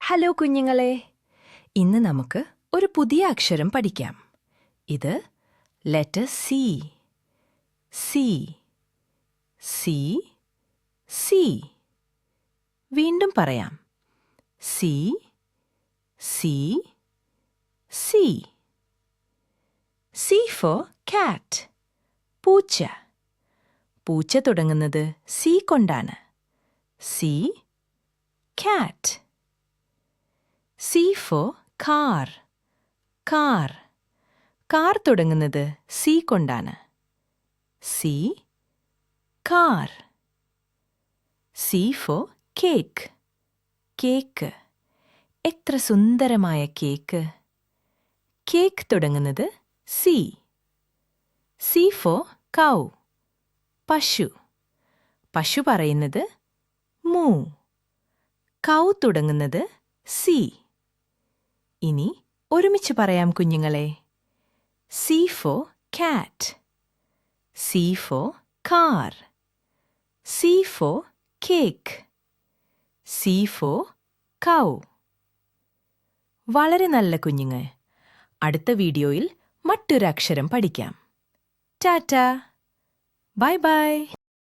Hello കുഞ്ഞുങ്ങളെ, ഇന്ന് നമുക്ക് ഒരു പുതിയ അക്ഷരം പഠിക്കാം. ഇത് letter C. C C C. വീണ്ടും പറയാം. C C C. C for cat. പൂച്ച. പൂച്ച തുടങ്ങുന്നത് സി കൊണ്ടാണ്. C cat. C for car. Car. Car തുടങ്ങുന്നത് സി കൊണ്ടാണ്. C car. C for cake. Cake. എത്ര സുന്ദരമായ കേക്ക്. കേക്ക് തുടങ്ങുന്നത് സി. C for cow. പശു. പശു പറയുന്നത് മൂ. കൗ തുടങ്ങുന്നത് സി. ഇനി ഒരുമിച്ച് പറയാം കുഞ്ഞുങ്ങളെ. C for cat. C for car. C for cake. C for cow. വളരെ നല്ല കുഞ്ഞുങ്ങൾ. അടുത്ത വീഡിയോയിൽ മറ്റൊരു അക്ഷരം പഠിക്കാം. ടാറ്റ. Bye by.